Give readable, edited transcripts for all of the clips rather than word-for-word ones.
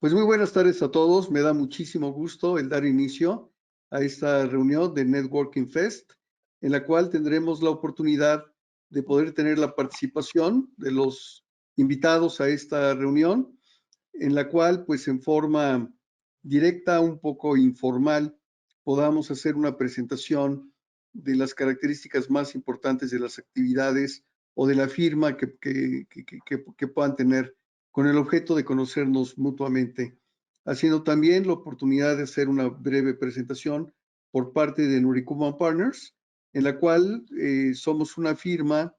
Pues muy buenas tardes a todos. Me da muchísimo gusto el dar inicio a esta reunión de Networking Fest, en la cual tendremos la oportunidad de poder tener la participación de los invitados a esta reunión, en la cual, pues en forma directa, un poco informal, podamos hacer una presentación de las características más importantes de las actividades o de la firma que puedan tener con el objeto de conocernos mutuamente, haciendo también la oportunidad de hacer una breve presentación por parte de Nuricuma Partners, en la cual somos una firma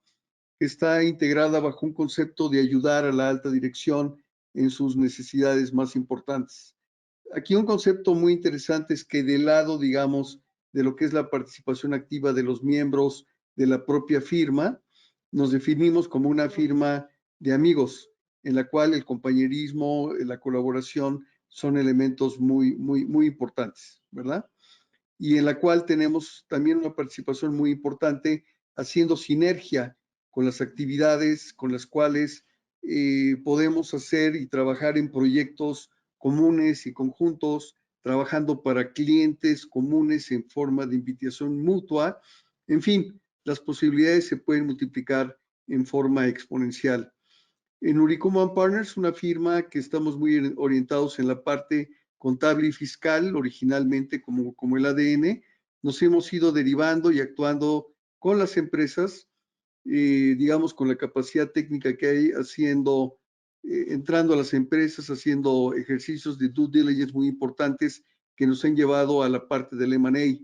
que está integrada bajo un concepto de ayudar a la alta dirección en sus necesidades más importantes. Aquí un concepto muy interesante es que del lado, digamos, de lo que es la participación activa de los miembros de la propia firma, nos definimos como una firma de amigos, en la cual el compañerismo, la colaboración son elementos muy importantes, ¿verdad? Y en la cual tenemos también una participación muy importante haciendo sinergia con las actividades con las cuales podemos hacer y trabajar en proyectos comunes y conjuntos, trabajando para clientes comunes en forma de invitación mutua. En fin, las posibilidades se pueden multiplicar en forma exponencial. En Nuricuma Partners, una firma que estamos muy orientados en la parte contable y fiscal, originalmente como el ADN, nos hemos ido derivando y actuando con las empresas, digamos, con la capacidad técnica que hay, entrando a las empresas, haciendo ejercicios de due diligence muy importantes que nos han llevado a la parte del M&A.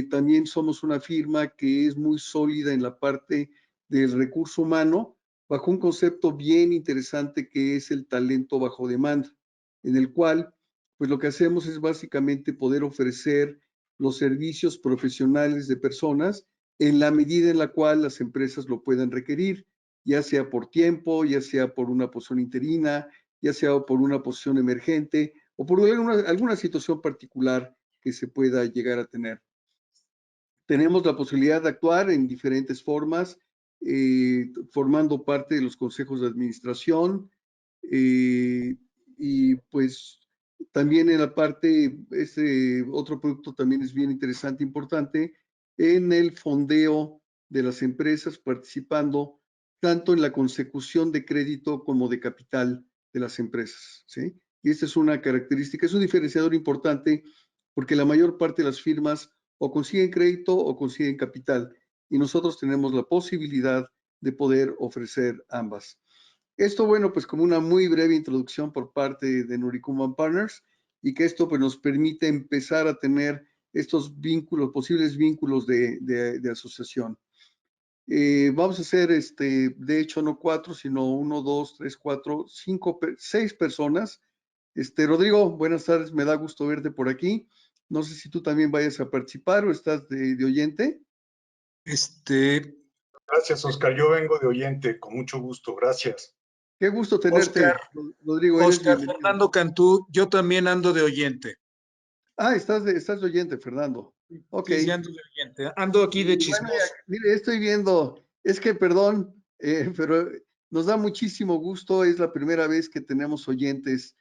También somos una firma que es muy sólida en la parte del recurso humano, bajo un concepto bien interesante que es el talento bajo demanda, en el cual, pues lo que hacemos es básicamente poder ofrecer los servicios profesionales de personas en la medida en la cual las empresas lo puedan requerir, ya sea por tiempo, ya sea por una posición interina, ya sea por una posición emergente o por alguna situación particular que se pueda llegar a tener. Tenemos la posibilidad de actuar en diferentes formas, formando parte de los consejos de administración y pues también en la parte, este otro producto también es bien interesante, importante, en el fondeo de las empresas, participando tanto en la consecución de crédito como de capital de las empresas, ¿sí? Y esta es una característica, es un diferenciador importante porque la mayor parte de las firmas o consiguen crédito o consiguen capital, y nosotros tenemos la posibilidad de poder ofrecer ambas. Esto, bueno, pues como una muy breve introducción por parte de Nuricuma Partners, y que esto pues nos permite empezar a tener estos vínculos, posibles vínculos de asociación. Vamos a hacer, de hecho, no 4, sino 1, 2, 3, 4, 5, 6 personas. Rodrigo, buenas tardes, me da gusto verte por aquí. No sé si tú también vayas a participar o estás de oyente. Gracias, Oscar. Yo vengo de oyente, con mucho gusto. Gracias. Qué gusto tenerte, Oscar, Rodrigo. Oscar Fernando Cantú, yo también ando de oyente. Ah, estás de oyente, Fernando. Ok. Sí, ando de oyente. Ando aquí de chismoso. Bueno, mire, estoy viendo, es que perdón, pero nos da muchísimo gusto. Es la primera vez que tenemos oyentes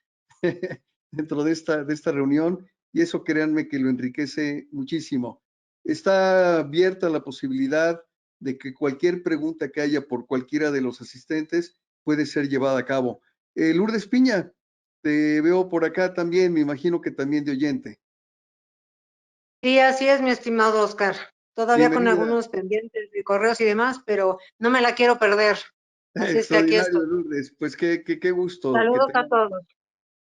dentro de esta reunión, y eso créanme que lo enriquece muchísimo. Está abierta la posibilidad de que cualquier pregunta que haya por cualquiera de los asistentes puede ser llevada a cabo. Lourdes Piña, te veo por acá también, me imagino que también de oyente. Sí, así es, mi estimado Oscar. Todavía con Bienvenida. algunos pendientes de correos y demás, pero no me la quiero perder. Así es que aquí Extraordinario, estoy. Lourdes. Pues qué gusto. Saludos a todos.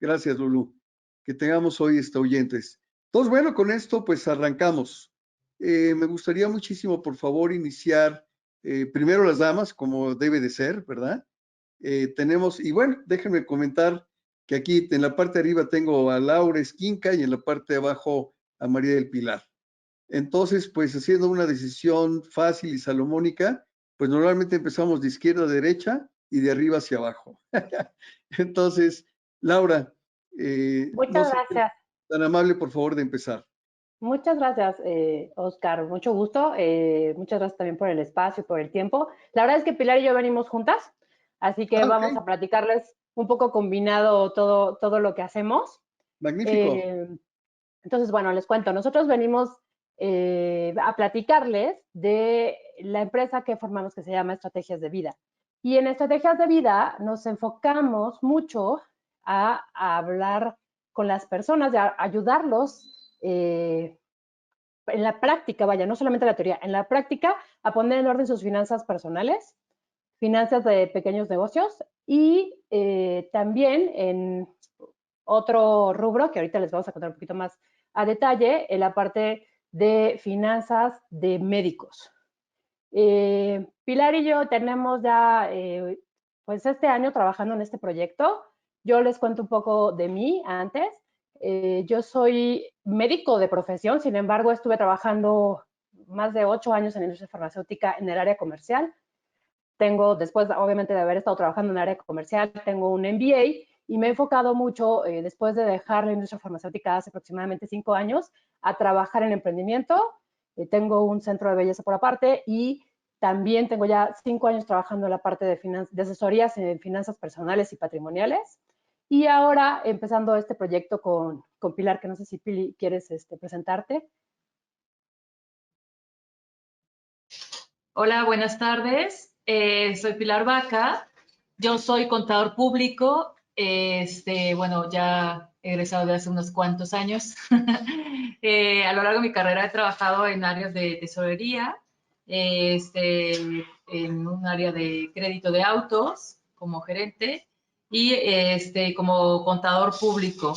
Gracias, Lulú. Que tengamos hoy oyentes. Entonces, bueno, con esto pues arrancamos. Me gustaría muchísimo, por favor, iniciar primero las damas, como debe de ser, ¿verdad? Tenemos, y bueno, déjenme comentar que aquí en la parte de arriba tengo a Laura Esquinca y en la parte de abajo a María del Pilar. Entonces, pues haciendo una decisión fácil y salomónica, pues normalmente empezamos de izquierda a derecha y de arriba hacia abajo. Entonces, Laura, no Muchas sé, gracias. tan amable, por favor, de empezar. Muchas gracias, Oscar. Mucho gusto. Muchas gracias también por el espacio y por el tiempo. La verdad es que Pilar y yo venimos juntas, así que Ah, vamos ok. a platicarles un poco combinado todo lo que hacemos. Magnífico. Entonces, bueno, les cuento, nosotros venimos a platicarles de la empresa que formamos que se llama Estrategias de Vida. Y en Estrategias de Vida nos enfocamos mucho a hablar con las personas, a ayudarlos en la práctica, vaya, no solamente la teoría, en la práctica a poner en orden sus finanzas personales, finanzas de pequeños negocios y también en otro rubro que ahorita les vamos a contar un poquito más a detalle, en la parte de finanzas de médicos. Pilar y yo tenemos ya, pues este año trabajando en este proyecto. Yo les cuento un poco de mí antes. Yo soy médico de profesión, sin embargo, estuve trabajando más de 8 años en la industria farmacéutica en el área comercial. Después, obviamente, de haber estado trabajando en el área comercial, tengo un MBA y me he enfocado mucho, después de dejar la industria farmacéutica hace aproximadamente 5 años, a trabajar en emprendimiento. Tengo un centro de belleza por aparte y también tengo ya 5 años trabajando en la parte de asesorías en finanzas personales y patrimoniales. Y ahora empezando este proyecto con Pilar, que no sé si Pili quieres presentarte. Hola, buenas tardes. Soy Pilar Vaca. Yo soy contador público. Bueno, ya he egresado de hace unos cuantos años. A lo largo de mi carrera he trabajado en áreas de tesorería, en un área de crédito de autos como gerente y como contador público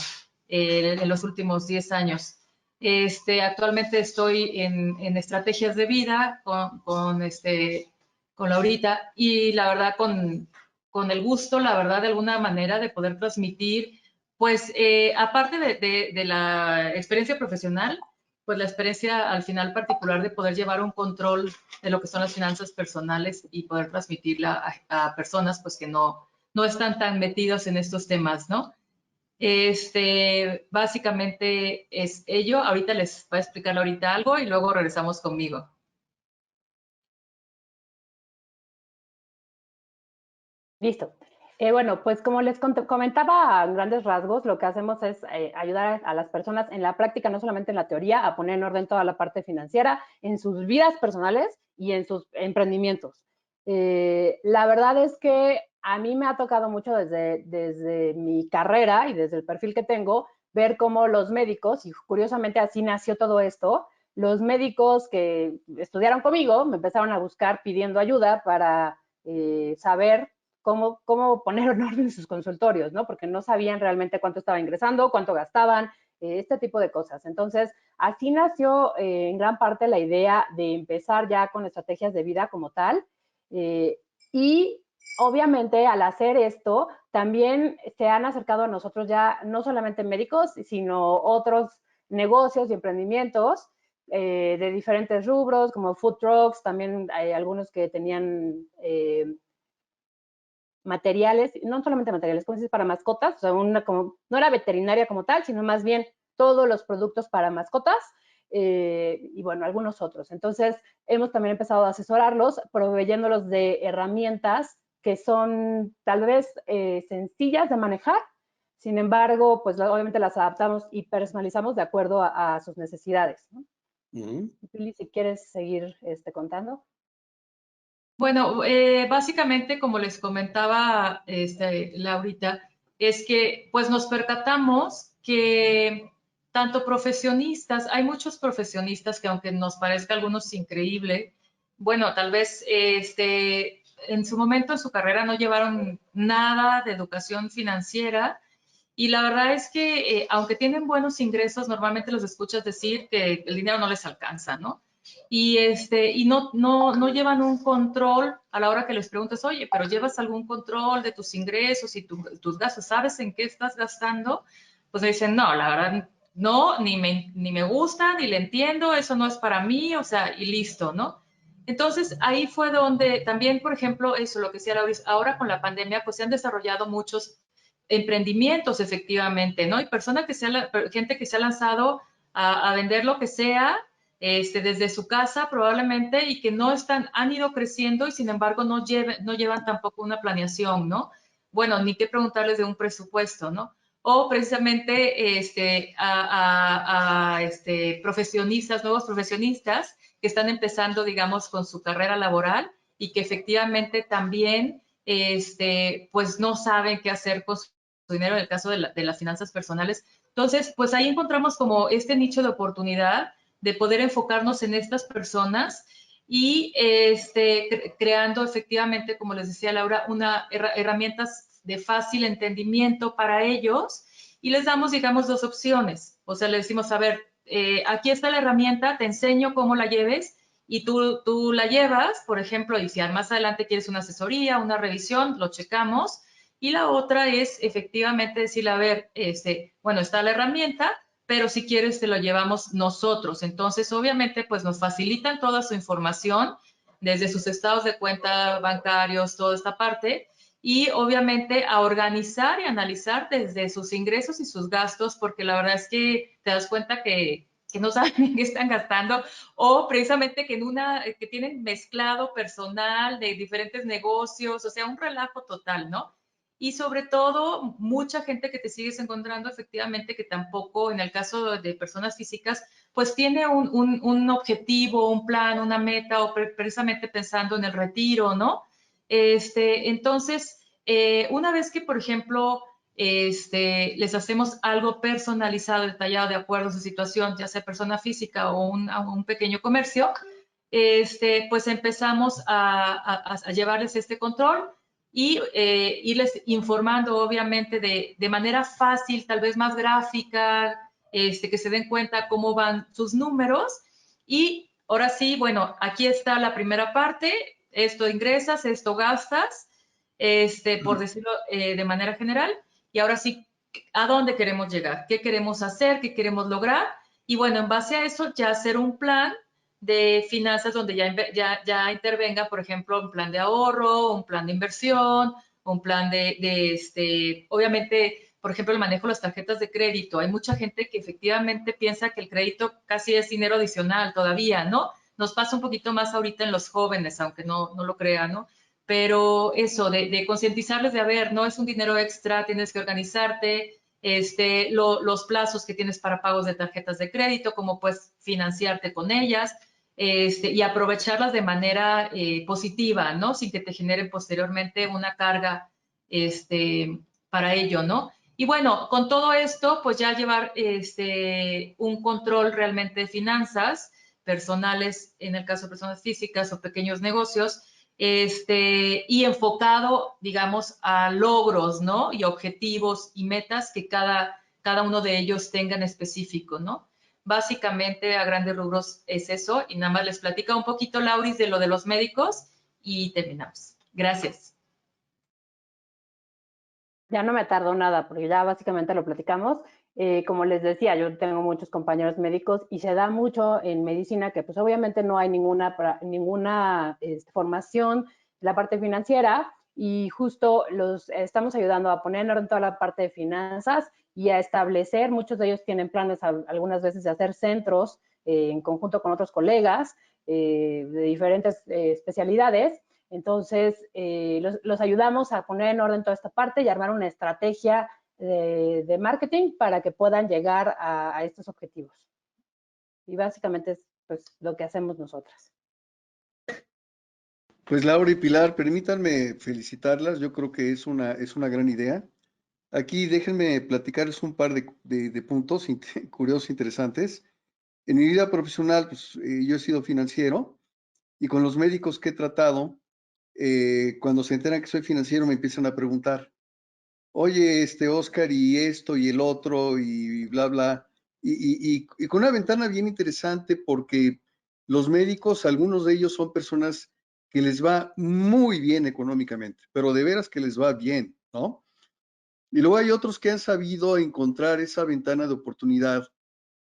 en los últimos 10 años. Actualmente estoy en estrategias de vida con Laurita y la verdad con el gusto, la verdad, de alguna manera de poder transmitir, pues aparte de la experiencia profesional, pues la experiencia al final particular de poder llevar un control de lo que son las finanzas personales y poder transmitirla a personas pues que no están tan metidos en estos temas, ¿no? Básicamente es ello. Ahorita les voy a explicar ahorita algo y luego regresamos conmigo. Listo. Bueno, pues como les comentaba a grandes rasgos, lo que hacemos es ayudar a las personas en la práctica, no solamente en la teoría, a poner en orden toda la parte financiera en sus vidas personales y en sus emprendimientos. La verdad es que a mí me ha tocado mucho desde mi carrera y desde el perfil que tengo, ver cómo los médicos, y curiosamente así nació todo esto, los médicos que estudiaron conmigo me empezaron a buscar pidiendo ayuda para saber cómo poner en orden sus consultorios, ¿no? Porque no sabían realmente cuánto estaba ingresando, cuánto gastaban, este tipo de cosas. Entonces, así nació en gran parte la idea de empezar ya con estrategias de vida como tal. Y obviamente al hacer esto, también se han acercado a nosotros ya no solamente médicos, sino otros negocios y emprendimientos de diferentes rubros, como food trucks, también hay algunos que tenían materiales, no solamente materiales, como dices, para mascotas, o sea, no era veterinaria como tal, sino más bien todos los productos para mascotas y bueno, algunos otros. Entonces, hemos también empezado a asesorarlos, proveyéndolos de herramientas que son tal vez sencillas de manejar, sin embargo, pues obviamente las adaptamos y personalizamos de acuerdo a sus necesidades, ¿no? Pili, si quieres seguir contando. Bueno, básicamente, como les comentaba Laurita, es que pues nos percatamos que tanto profesionistas, hay muchos profesionistas que aunque nos parezca a algunos increíble, bueno, tal vez en su momento en su carrera no llevaron nada de educación financiera y la verdad es que aunque tienen buenos ingresos, normalmente los escuchas decir que el dinero no les alcanza, ¿no? Y no llevan un control a la hora que les preguntas, oye, pero ¿llevas algún control de tus ingresos y tus gastos? ¿Sabes en qué estás gastando? Pues me dicen, no, la verdad, no, ni me gusta, ni le entiendo, eso no es para mí, o sea, y listo, ¿no? Entonces, ahí fue donde también, por ejemplo, eso, lo que decía Lauris, ahora con la pandemia, pues se han desarrollado muchos emprendimientos, efectivamente, ¿no? Y gente que se ha lanzado a vender lo que sea, desde su casa probablemente y que han ido creciendo y sin embargo no llevan tampoco una planeación, ¿no? bueno, ni qué preguntarles de un presupuesto, ¿no? O precisamente profesionistas, nuevos profesionistas que están empezando, digamos, con su carrera laboral y que efectivamente también, pues no saben qué hacer con su dinero en el caso de las finanzas personales. Entonces, pues ahí encontramos como este nicho de oportunidad de poder enfocarnos en estas personas y creando efectivamente, como les decía Laura, herramientas de fácil entendimiento para ellos y les damos, digamos, dos opciones. O sea, les decimos, a ver, aquí está la herramienta, te enseño cómo la lleves y tú la llevas, por ejemplo, y si más adelante quieres una asesoría, una revisión, lo checamos. Y la otra es efectivamente decirle, a ver, bueno, está la herramienta, pero si quieres te lo llevamos nosotros. Entonces, obviamente, pues nos facilitan toda su información, desde sus estados de cuenta bancarios, toda esta parte, y obviamente a organizar y analizar desde sus ingresos y sus gastos, porque la verdad es que te das cuenta que no saben en qué están gastando, o precisamente que tienen mezclado personal de diferentes negocios, o sea, un relajo total, ¿no? Y sobre todo, mucha gente que te sigues encontrando efectivamente que tampoco, en el caso de personas físicas, pues tiene un objetivo, un plan, una meta, o precisamente pensando en el retiro, ¿no? Entonces, una vez que, por ejemplo, les hacemos algo personalizado, detallado, de acuerdo a su situación, ya sea persona física o un pequeño comercio, pues empezamos a llevarles este control y irles informando, obviamente, de manera fácil, tal vez más gráfica, que se den cuenta cómo van sus números. Y ahora sí, bueno, aquí está la primera parte, esto ingresas, esto gastas, por decirlo de manera general, y ahora sí, ¿a dónde queremos llegar? ¿Qué queremos hacer? ¿Qué queremos lograr? Y bueno, en base a eso, ya hacer un plan de finanzas donde ya intervenga, por ejemplo, un plan de ahorro, un plan de inversión, un plan obviamente, por ejemplo, el manejo de las tarjetas de crédito. Hay mucha gente que efectivamente piensa que el crédito casi es dinero adicional todavía, ¿no? Nos pasa un poquito más ahorita en los jóvenes, aunque no lo crean, ¿no? Pero eso, de concientizarles de, a ver, no es un dinero extra, tienes que organizarte, los plazos que tienes para pagos de tarjetas de crédito, cómo puedes financiarte con ellas, y aprovecharlas de manera positiva, ¿no? Sin que te generen posteriormente una carga para ello, ¿no? Y bueno, con todo esto, pues ya llevar un control realmente de finanzas personales, en el caso de personas físicas o pequeños negocios, y enfocado, digamos, a logros, ¿no? Y objetivos y metas que cada uno de ellos tenga en específico, ¿no? Básicamente, a grandes rubros es eso, y nada más les platica un poquito, Lauris, de lo de los médicos y terminamos. Gracias. Ya no me tardó nada, porque ya básicamente lo platicamos. Como les decía, yo tengo muchos compañeros médicos y se da mucho en medicina que pues obviamente no hay ninguna formación en la parte financiera y justo los estamos ayudando a poner en orden toda la parte de finanzas y a establecer, muchos de ellos tienen planes algunas veces de hacer centros en conjunto con otros colegas de diferentes especialidades. Entonces, los ayudamos a poner en orden toda esta parte y armar una estrategia de marketing para que puedan llegar a estos objetivos. Y básicamente es pues, lo que hacemos nosotras. Pues Laura y Pilar, permítanme felicitarlas. Yo creo que es una gran idea. Aquí déjenme platicarles un par de puntos curiosos, interesantes. En mi vida profesional, pues, yo he sido financiero y con los médicos que he tratado, cuando se enteran que soy financiero me empiezan a preguntar, oye, Oscar, y esto y el otro y bla, bla. Y con una ventana bien interesante porque los médicos, algunos de ellos son personas que les va muy bien económicamente, pero de veras que les va bien, ¿no? Y luego hay otros que han sabido encontrar esa ventana de oportunidad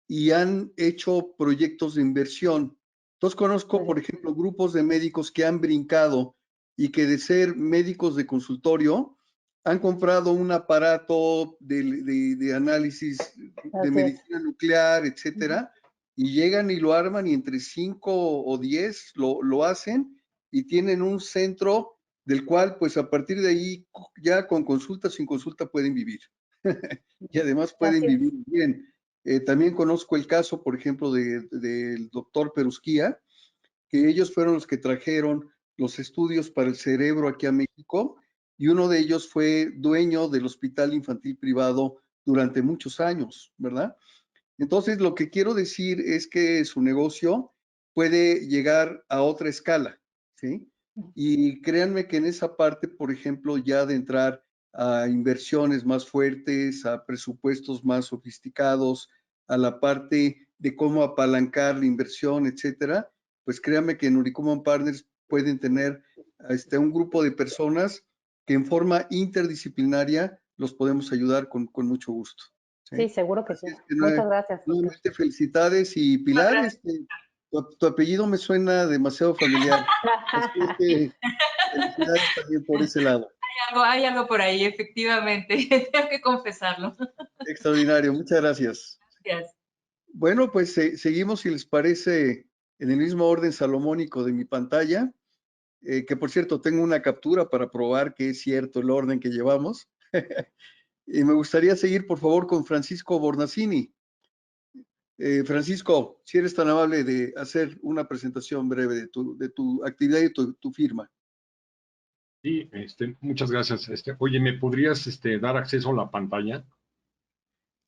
y han hecho proyectos de inversión. Entonces conozco, por ejemplo, grupos de médicos que han brincado y que de ser médicos de consultorio han comprado un aparato de análisis de medicina nuclear, etcétera, y llegan y lo arman y entre 5 o 10 lo hacen y tienen un centro del cual pues a partir de ahí ya con consulta, sin consulta pueden vivir. Y además pueden Así es. vivir bien. También conozco el caso, por ejemplo, del doctor Perusquía, que ellos fueron los que trajeron los estudios para el cerebro aquí a México, y uno de ellos fue dueño del hospital infantil privado durante muchos años, ¿verdad? Entonces, lo que quiero decir es que su negocio puede llegar a otra escala, ¿sí? Y créanme que en esa parte, por ejemplo, ya de entrar a inversiones más fuertes, a presupuestos más sofisticados, a la parte de cómo apalancar la inversión, etcétera, pues créanme que en Unicommon Partners pueden tener un grupo de personas que en forma interdisciplinaria los podemos ayudar con mucho gusto. Sí, seguro que sí. Así es que Muchas gracias. nuevamente felicidades. Y Pilar, tu apellido me suena demasiado familiar. Así es que felicidades también por ese lado. Hay algo por ahí, efectivamente. Tengo que confesarlo. Extraordinario, muchas gracias. Gracias. Bueno, pues seguimos, si les parece, en el mismo orden salomónico de mi pantalla, que por cierto tengo una captura para probar que es cierto el orden que llevamos. Y me gustaría seguir, por favor, con Francisco Bornacini. Francisco, si eres tan amable de hacer una presentación breve de tu actividad y tu firma. Sí, muchas gracias. Oye, ¿me podrías dar acceso a la pantalla?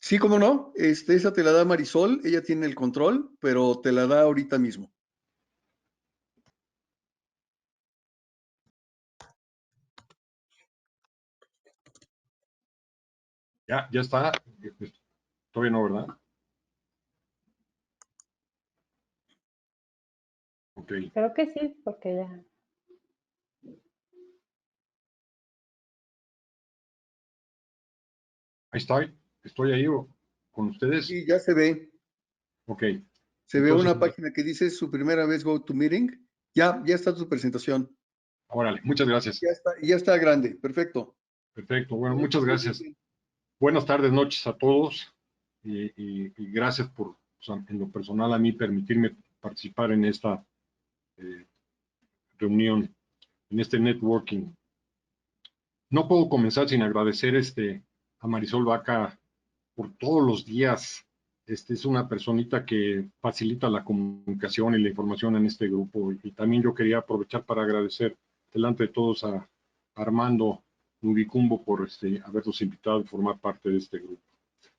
Sí, cómo no. Esa te la da Marisol, ella tiene el control, pero te la da ahorita mismo. Ya está. Todavía no, ¿verdad? Ok. Creo que sí, porque ya. Ahí estoy ahí con ustedes. Sí, ya se ve. Ok. Se ve Entonces, una página que dice su primera vez Go to Meeting. Ya está tu presentación. órale, muchas gracias. Ya está grande. Perfecto. Perfecto. Bueno, muchas gracias. Buenas tardes, noches a todos. Y gracias por, en lo personal, a mí permitirme participar en esta reunión, en este networking. No puedo comenzar sin agradecer a Marisol Vaca por todos los días. Es una personita que facilita la comunicación y la información en este grupo. Y también yo quería aprovechar para agradecer delante de todos a Armando Nubicumbo por habernos invitado a formar parte de este grupo.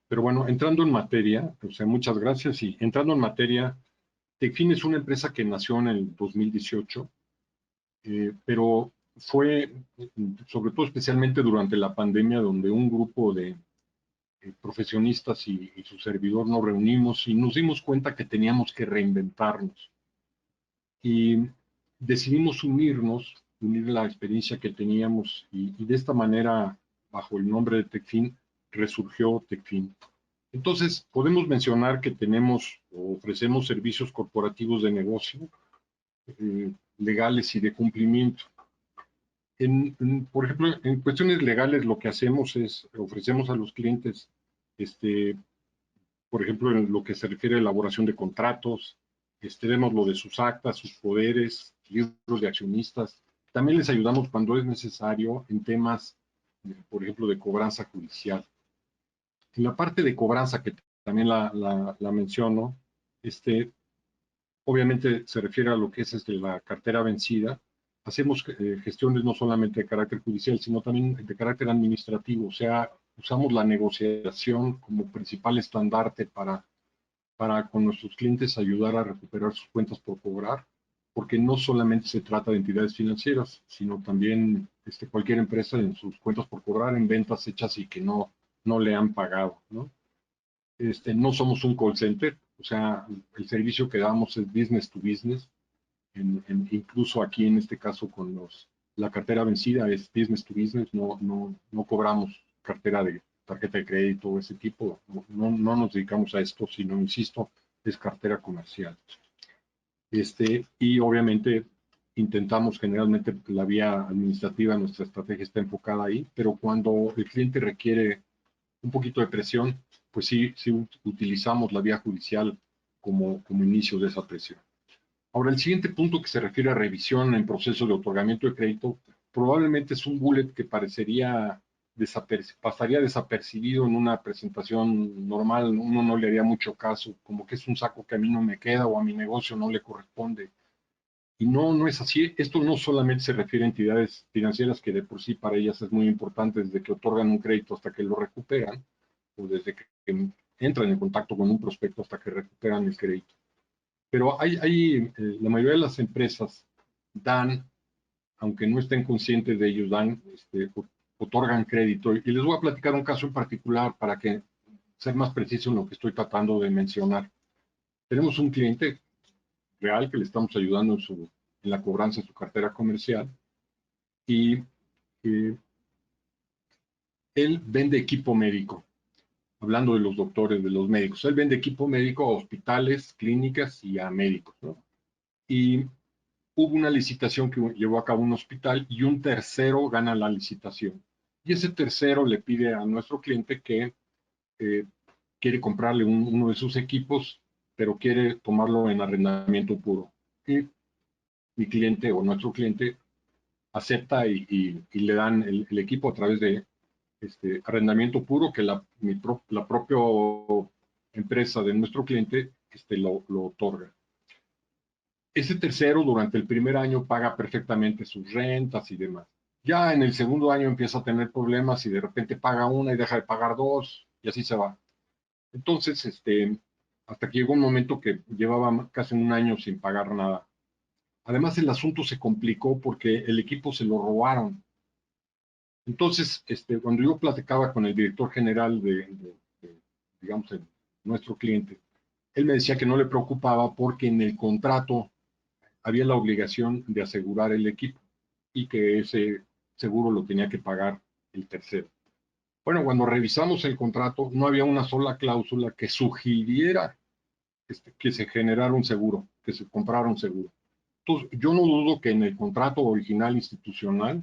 Pero bueno, entrando en materia, muchas gracias. Y entrando en materia, Tecfin es una empresa que nació en el 2018, pero fue, sobre todo especialmente durante la pandemia, donde un grupo de profesionistas y su servidor nos reunimos y nos dimos cuenta que teníamos que reinventarnos. Y decidimos unir la experiencia que teníamos y de esta manera, bajo el nombre de Tecfin, resurgió Tecfin. Entonces, podemos mencionar que tenemos o ofrecemos servicios corporativos de negocio, legales y de cumplimiento. Por ejemplo, en cuestiones legales, lo que hacemos es ofrecemos a los clientes, por ejemplo, en lo que se refiere a elaboración de contratos, vemos lo de sus actas, sus poderes, libros de accionistas. También les ayudamos cuando es necesario en temas, por ejemplo, de cobranza judicial. En la parte de cobranza, que también la menciono, obviamente se refiere a lo que es la cartera vencida. Hacemos gestiones no solamente de carácter judicial, sino también de carácter administrativo. O sea, usamos la negociación como principal estandarte para con nuestros clientes ayudar a recuperar sus cuentas por cobrar, porque no solamente se trata de entidades financieras, sino también cualquier empresa en sus cuentas por cobrar, en ventas hechas y que no le han pagado, ¿no? No somos un call center, o sea, el servicio que damos es business to business, incluso aquí en este caso con la cartera vencida es business to business, no cobramos cartera de tarjeta de crédito o ese tipo, no nos dedicamos a esto, sino, insisto, es cartera comercial. Y obviamente intentamos generalmente la vía administrativa, nuestra estrategia está enfocada ahí, pero cuando el cliente requiere un poquito de presión, pues sí utilizamos la vía judicial como inicio de esa presión. Ahora, el siguiente punto que se refiere a revisión en proceso de otorgamiento de crédito, probablemente es un bullet que pasaría desapercibido en una presentación normal, uno no le haría mucho caso, como que es un saco que a mí no me queda o a mi negocio no le corresponde. Y no, no es así. Esto no solamente se refiere a entidades financieras que de por sí para ellas es muy importante desde que otorgan un crédito hasta que lo recuperan, o desde que entran en contacto con un prospecto hasta que recuperan el crédito. Pero la mayoría de las empresas dan, aunque no estén conscientes de ellos, otorgan crédito. Y les voy a platicar un caso en particular para que ser más preciso en lo que estoy tratando de mencionar. Tenemos un cliente real que le estamos ayudando en la cobranza de su cartera comercial y él vende equipo médico. Hablando de los doctores, de los médicos, él vende equipo médico a hospitales, clínicas y a médicos, ¿no? Y hubo una licitación que llevó a cabo un hospital y un tercero gana la licitación. Y ese tercero le pide a nuestro cliente que quiere comprarle uno de sus equipos, pero quiere tomarlo en arrendamiento puro. Y mi cliente o nuestro cliente acepta y le dan el equipo a través de arrendamiento puro que la propia empresa de nuestro cliente lo otorga. Ese tercero durante el primer año paga perfectamente sus rentas y demás. Ya en el segundo año empieza a tener problemas y de repente paga una y deja de pagar dos y así se va. Entonces, hasta que llegó un momento que llevaba casi un año sin pagar nada. Además, el asunto se complicó porque el equipo se lo robaron. Entonces, cuando yo platicaba con el director general digamos, de nuestro cliente, él me decía que no le preocupaba porque en el contrato había la obligación de asegurar el equipo y que ese seguro lo tenía que pagar el tercero. Bueno, cuando revisamos el contrato, no había una sola cláusula que sugiriera que se generara un seguro, que se comprara un seguro. Entonces, yo no dudo que en el contrato original institucional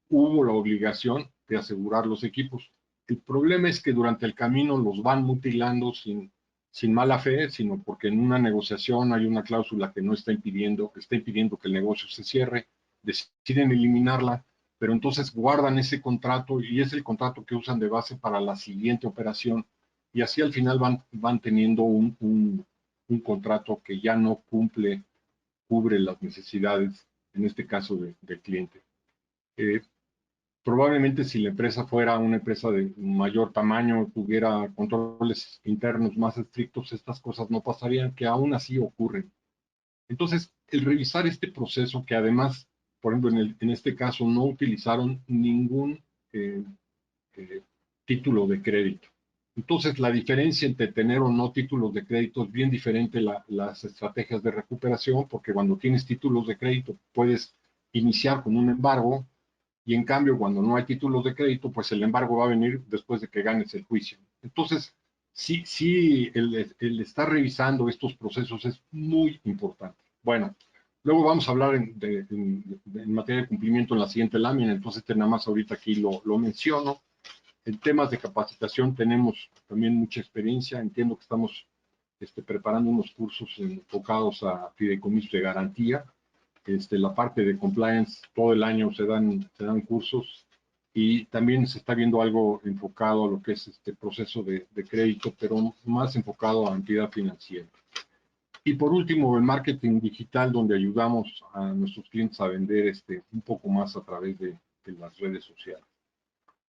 hubo la obligación de asegurar los equipos. El problema es que durante el camino los van mutilando sin mala fe, sino porque en una negociación hay una cláusula que no está impidiendo que el negocio se cierre, deciden eliminarla, pero entonces guardan ese contrato y es el contrato que usan de base para la siguiente operación y así al final van teniendo un contrato que ya no cubre las necesidades, en este caso del cliente. Probablemente si la empresa fuera una empresa de mayor tamaño, tuviera controles internos más estrictos, estas cosas no pasarían, que aún así ocurren. Entonces, el revisar este proceso, que además, por ejemplo, en este caso no utilizaron ningún título de crédito. Entonces, la diferencia entre tener o no títulos de crédito es bien diferente las estrategias de recuperación, porque cuando tienes títulos de crédito puedes iniciar con un embargo, y en cambio, cuando no hay títulos de crédito, pues el embargo va a venir después de que ganes el juicio. Entonces, sí, el estar revisando estos procesos es muy importante. Bueno, luego vamos a hablar en materia de cumplimiento en la siguiente lámina, entonces nada más ahorita aquí lo menciono. En temas de capacitación tenemos también mucha experiencia. Entiendo que estamos preparando unos cursos enfocados a fideicomisos de garantía. La parte de compliance, todo el año se dan cursos y también se está viendo algo enfocado a lo que es este proceso de crédito, pero más enfocado a entidad financiera. Y por último, el marketing digital, donde ayudamos a nuestros clientes a vender un poco más a través de las redes sociales.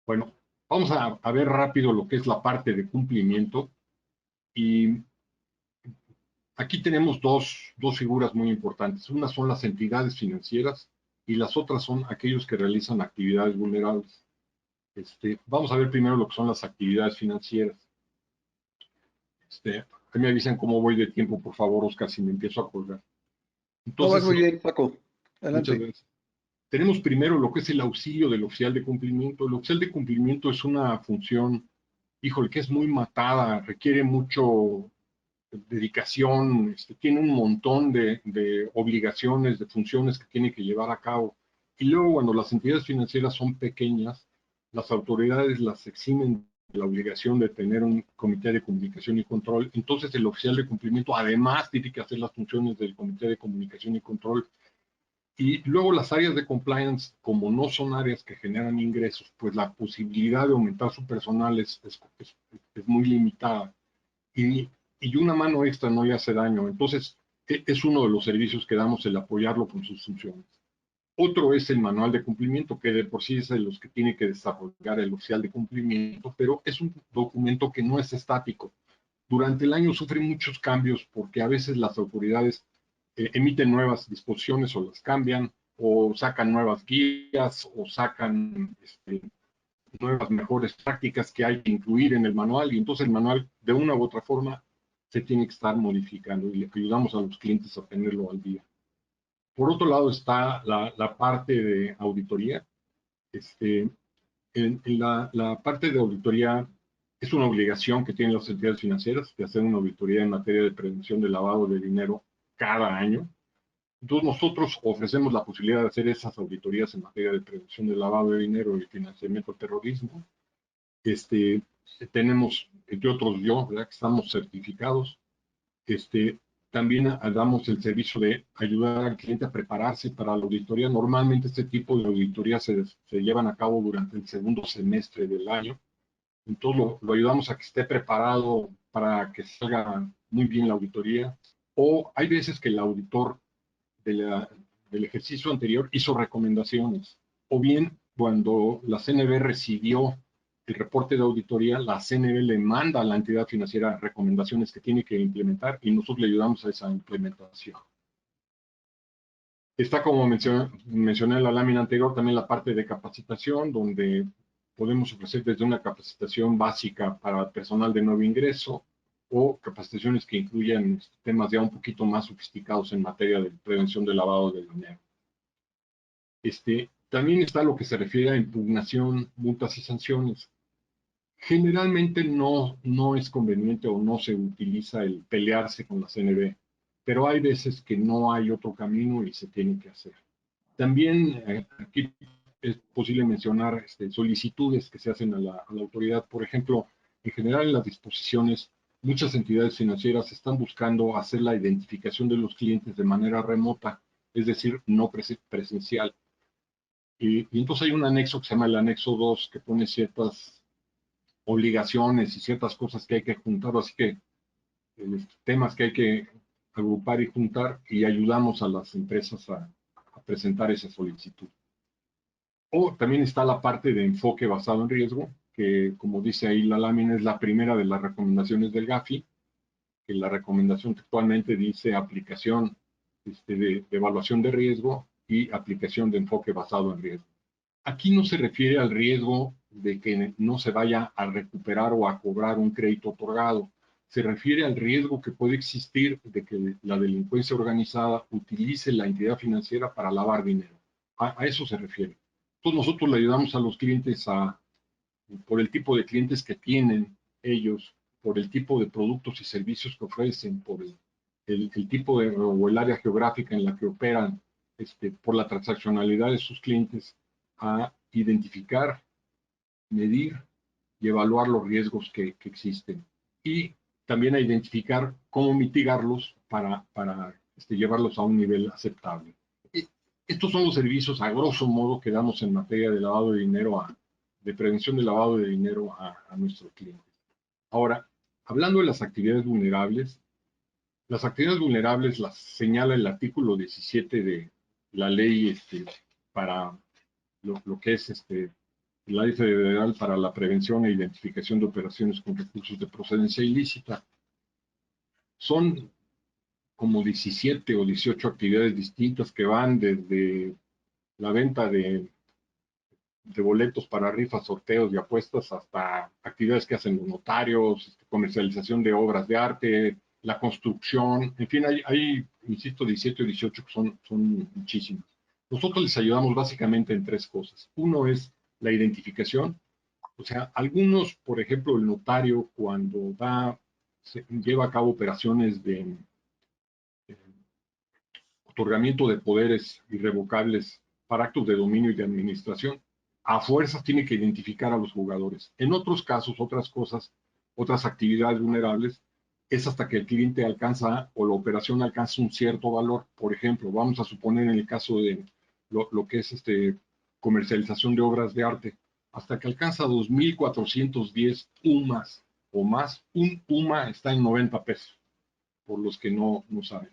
Bueno, vamos a ver rápido lo que es la parte de cumplimiento. Y aquí tenemos dos figuras muy importantes. Una son las entidades financieras y las otras son aquellos que realizan actividades vulnerables. Vamos a ver primero lo que son las actividades financieras. Me avisan cómo voy de tiempo, por favor, Oscar, si me empiezo a colgar. Entonces, vas muy bien, Paco. Adelante. Muchas gracias. Tenemos primero lo que es el auxilio del oficial de cumplimiento. El oficial de cumplimiento es una función, híjole, que es muy matada, requiere mucho dedicación, tiene un montón de obligaciones, de funciones que tiene que llevar a cabo. Y luego cuando las entidades financieras son pequeñas, las autoridades las eximen de la obligación de tener un comité de comunicación y control. Entonces el oficial de cumplimiento además tiene que hacer las funciones del comité de comunicación y control. Y luego las áreas de compliance, como no son áreas que generan ingresos, pues la posibilidad de aumentar su personal es muy limitada. Y una mano extra no le hace daño. Entonces, es uno de los servicios que damos, el apoyarlo con sus funciones. Otro es el manual de cumplimiento, que de por sí es de los que tiene que desarrollar el oficial de cumplimiento, pero es un documento que no es estático. Durante el año sufre muchos cambios porque a veces las autoridades emiten nuevas disposiciones o las cambian, o sacan nuevas guías, o sacan nuevas mejores prácticas que hay que incluir en el manual, y entonces el manual de una u otra forma se tiene que estar modificando y le ayudamos a los clientes a tenerlo al día. Por otro lado está la parte de auditoría. La parte de auditoría es una obligación que tienen las entidades financieras de hacer una auditoría en materia de prevención del lavado de dinero cada año. Entonces nosotros ofrecemos la posibilidad de hacer esas auditorías en materia de prevención del lavado de dinero y financiamiento al terrorismo. Tenemos, entre otros ¿verdad?, que estamos certificados. También damos el servicio de ayudar al cliente a prepararse para la auditoría. Normalmente este tipo de auditorías se llevan a cabo durante el segundo semestre del año. Entonces lo ayudamos a que esté preparado para que salga muy bien la auditoría. O hay veces que el auditor del ejercicio anterior hizo recomendaciones. O bien cuando la CNB recibió el reporte de auditoría, la CNB le manda a la entidad financiera recomendaciones que tiene que implementar y nosotros le ayudamos a esa implementación. Está, como mencioné en la lámina anterior, también la parte de capacitación, donde podemos ofrecer desde una capacitación básica para personal de nuevo ingreso o capacitaciones que incluyan temas ya un poquito más sofisticados en materia de prevención del lavado de dinero. También está lo que se refiere a impugnación, multas y sanciones. Generalmente no es conveniente o no se utiliza el pelearse con la CNB, pero hay veces que no hay otro camino y se tiene que hacer. También aquí es posible mencionar solicitudes que se hacen a la autoridad. Por ejemplo, en general en las disposiciones, muchas entidades financieras están buscando hacer la identificación de los clientes de manera remota, es decir, no presencial. Y entonces hay un anexo que se llama el anexo 2 que pone ciertas obligaciones y ciertas cosas que hay que juntar, así que temas que hay que agrupar y juntar, y ayudamos a las empresas a presentar esa solicitud. O también está la parte de enfoque basado en riesgo, que como dice ahí la lámina es la primera de las recomendaciones del GAFI, que la recomendación actualmente dice aplicación de evaluación de riesgo y aplicación de enfoque basado en riesgo. Aquí no se refiere al riesgo de que no se vaya a recuperar o a cobrar un crédito otorgado. Se refiere al riesgo que puede existir de que la delincuencia organizada utilice la entidad financiera para lavar dinero. A eso se refiere. Entonces nosotros le ayudamos a los clientes por el tipo de clientes que tienen ellos, por el tipo de productos y servicios que ofrecen, por el tipo o el área geográfica en la que operan, por la transaccionalidad de sus clientes, a identificar, medir y evaluar los riesgos que existen. Y también a identificar cómo mitigarlos para llevarlos a un nivel aceptable. Y estos son los servicios, a grosso modo, que damos en materia de lavado de dinero, de prevención del lavado de dinero a nuestros clientes. Ahora, hablando de las actividades vulnerables las señala el artículo 17 de la ley para lo que es la Ley Federal para la Prevención e Identificación de Operaciones con Recursos de Procedencia Ilícita. Son como 17 o 18 actividades distintas que van desde la venta de boletos para rifas, sorteos y apuestas hasta actividades que hacen los notarios, comercialización de obras de arte, la construcción, en fin, hay insisto, 17 o 18 que son muchísimas. Nosotros les ayudamos básicamente en tres cosas. Uno es la identificación. O sea, algunos, por ejemplo, el notario cuando lleva a cabo operaciones de otorgamiento de poderes irrevocables para actos de dominio y de administración, a fuerzas tiene que identificar a los jugadores. En otros casos, otras cosas, otras actividades vulnerables, es hasta que el cliente alcanza o la operación alcanza un cierto valor. Por ejemplo, vamos a suponer en el caso de lo que es comercialización de obras de arte, hasta que alcanza 2.410 UMAS o más, un UMA está en 90 pesos, por los que no saben.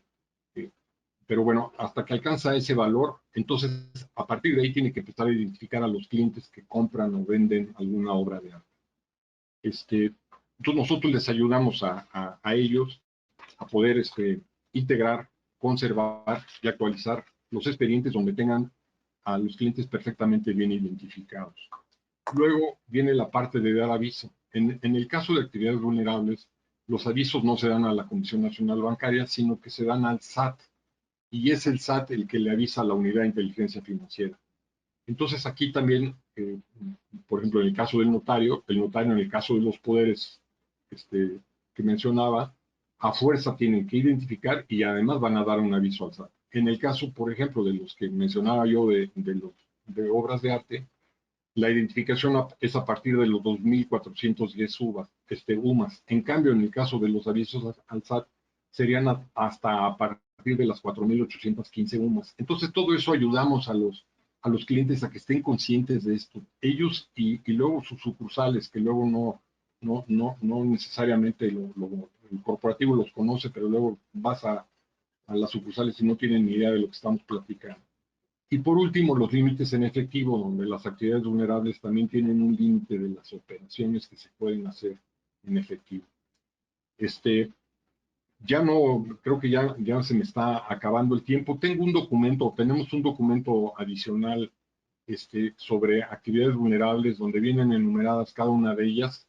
Pero bueno, hasta que alcanza ese valor, entonces a partir de ahí tiene que empezar a identificar a los clientes que compran o venden alguna obra de arte. Entonces nosotros les ayudamos a ellos a poder integrar, conservar y actualizar los expedientes donde tengan a los clientes perfectamente bien identificados. Luego viene la parte de dar aviso. En el caso de actividades vulnerables, los avisos no se dan a la Comisión Nacional Bancaria, sino que se dan al SAT. Y es el SAT el que le avisa a la Unidad de Inteligencia Financiera. Entonces aquí también, por ejemplo, en el caso del notario en el caso de los poderes que mencionaba, a fuerza tienen que identificar y además van a dar un aviso al SAT. En el caso, por ejemplo, de los que mencionaba yo de obras de arte, la identificación es a partir de los 2.410 UMAS. En cambio, en el caso de los avisos al SAT, serían hasta a partir de las 4.815 UMAS. Entonces, todo eso ayudamos a los clientes a que estén conscientes de esto. Ellos y luego sus sucursales, que luego no necesariamente el corporativo los conoce, pero luego vas a las sucursales y no tienen ni idea de lo que estamos platicando. Y por último, los límites en efectivo, donde las actividades vulnerables también tienen un límite de las operaciones que se pueden hacer en efectivo. Ya no, creo que ya se me está acabando el tiempo. Tenemos un documento adicional sobre actividades vulnerables, donde vienen enumeradas cada una de ellas,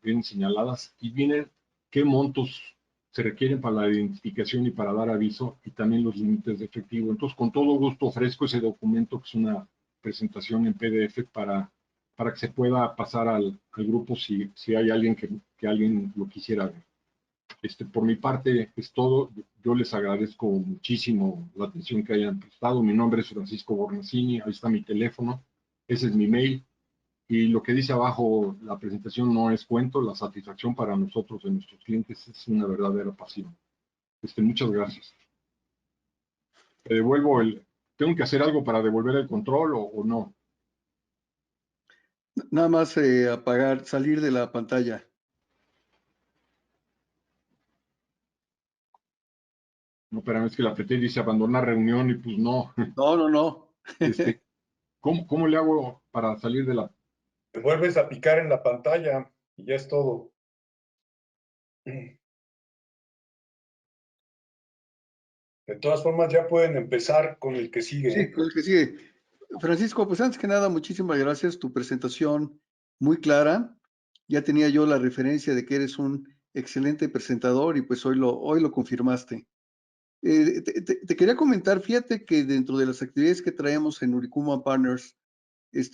vienen señaladas, y vienen qué montos se requieren para la identificación y para dar aviso, y también los límites de efectivo. Entonces, con todo gusto ofrezco ese documento, que es una presentación en PDF, para que se pueda pasar al grupo si hay alguien que alguien lo quisiera ver. Por mi parte es todo. Yo les agradezco muchísimo la atención que hayan prestado. Mi nombre es Francisco Bornacini, ahí está mi teléfono, ese es mi mail. Y lo que dice abajo la presentación no es cuento, la satisfacción para nosotros, de nuestros clientes, es una verdadera pasión. Muchas gracias. Te devuelvo ¿tengo que hacer algo para devolver el control o no? Nada más apagar, salir de la pantalla. No, pero es que la apreté y dice abandonar reunión y pues no. No. ¿Cómo le hago para salir de la? Te vuelves a picar en la pantalla y ya es todo. De todas formas, ya pueden empezar con el que sigue. Sí, con el que sigue. Francisco, pues antes que nada, muchísimas gracias. Tu presentación muy clara. Ya tenía yo la referencia de que eres un excelente presentador y pues hoy lo confirmaste. Te quería comentar, fíjate que dentro de las actividades que traemos en Uricuma Partners,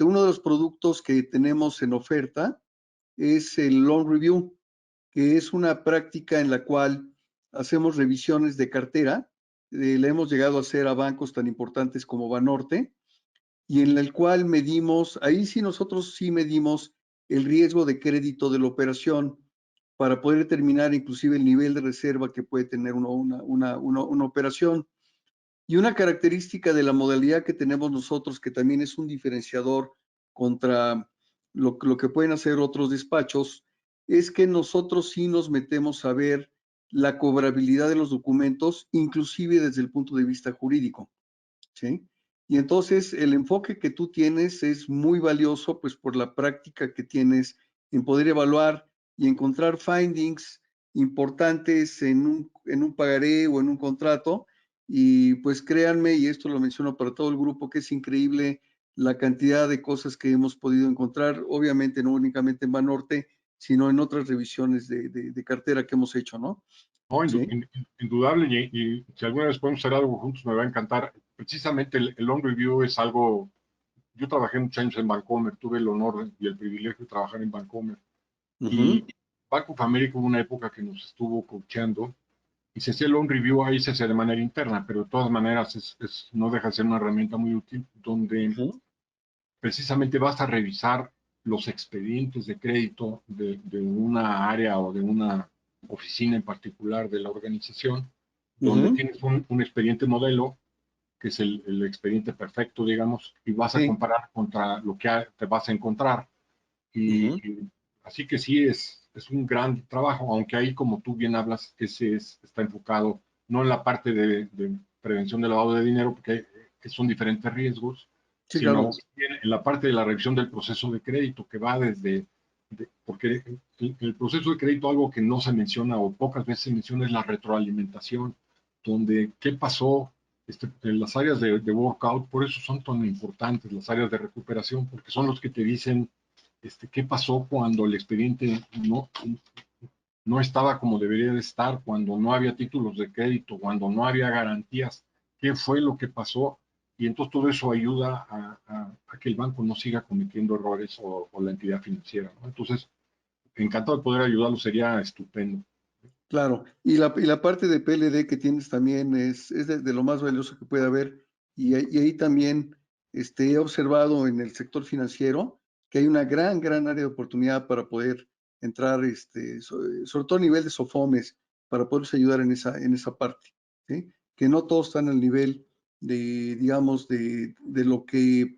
uno de los productos que tenemos en oferta es el Loan Review, que es una práctica en la cual hacemos revisiones de cartera. Le hemos llegado a hacer a bancos tan importantes como Banorte, y en el cual medimos, ahí sí nosotros sí medimos el riesgo de crédito de la operación para poder determinar inclusive el nivel de reserva que puede tener una operación. Y una característica de la modalidad que tenemos nosotros, que también es un diferenciador contra lo que pueden hacer otros despachos, es que nosotros sí nos metemos a ver la cobrabilidad de los documentos, inclusive desde el punto de vista jurídico, ¿sí? Y entonces el enfoque que tú tienes es muy valioso, pues por la práctica que tienes en poder evaluar y encontrar findings importantes en un pagaré o en un contrato. Y pues créanme, y esto lo menciono para todo el grupo, que es increíble la cantidad de cosas que hemos podido encontrar, obviamente no únicamente en Banorte, sino en otras revisiones de cartera que hemos hecho, ¿no? No, ¿Sí? indudable, y si alguna vez podemos hacer algo juntos me va a encantar. Precisamente el Loan Review es algo. Yo trabajé muchos años en Bancomer, tuve el honor y el privilegio de trabajar en Bancomer. Y Bank of America hubo una época que nos estuvo coacheando y se hacía el Loan Review, ahí se hacía de manera interna, pero de todas maneras no deja de ser una herramienta muy útil, donde precisamente vas a revisar los expedientes de crédito de una área o de una oficina en particular de la organización, donde tienes un expediente modelo, que es el expediente perfecto, digamos, y vas a comparar contra lo que te vas a encontrar. Y así que sí, es un gran trabajo, aunque ahí, como tú bien hablas, está enfocado no en la parte de prevención del lavado de dinero, porque son diferentes riesgos, Sí, sino claro. en la parte de la revisión del proceso de crédito, que va porque el proceso de crédito, algo que no se menciona o pocas veces se menciona, es la retroalimentación, donde qué pasó, en las áreas de workout, por eso son tan importantes las áreas de recuperación, porque son los que te dicen qué pasó cuando el expediente no estaba como debería de estar, cuando no había títulos de crédito, cuando no había garantías, qué fue lo que pasó, y entonces todo eso ayuda a que el banco no siga cometiendo errores o la entidad financiera, ¿no? Entonces, encantado de poder ayudarlo, sería estupendo. Claro, y la parte de PLD que tienes también es de lo más valioso que puede haber, y ahí también he observado en el sector financiero que hay una gran área de oportunidad para poder entrar, sobre todo a nivel de SOFOMES, para poderse ayudar en esa parte, ¿sí? Que no todos están al nivel de, digamos, de lo que,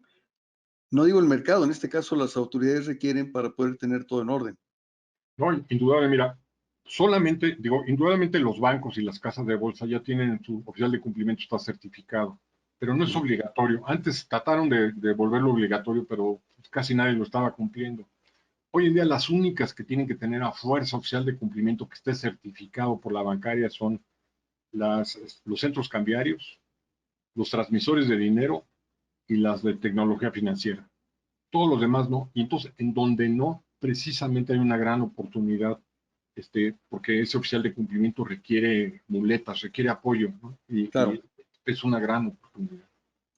no digo el mercado, en este caso las autoridades requieren para poder tener todo en orden. No, indudablemente, mira, indudablemente los bancos y las casas de bolsa ya tienen su oficial de cumplimiento, está certificado, pero no es obligatorio. Antes trataron de volverlo obligatorio, pero casi nadie lo estaba cumpliendo. Hoy en día las únicas que tienen que tener a fuerza oficial de cumplimiento que esté certificado por la bancaria son los centros cambiarios, los transmisores de dinero y las de tecnología financiera. Todos los demás no. Y entonces, en donde no, precisamente hay una gran oportunidad, porque ese oficial de cumplimiento requiere muletas, requiere apoyo, ¿no? Claro. Y es una gran oportunidad.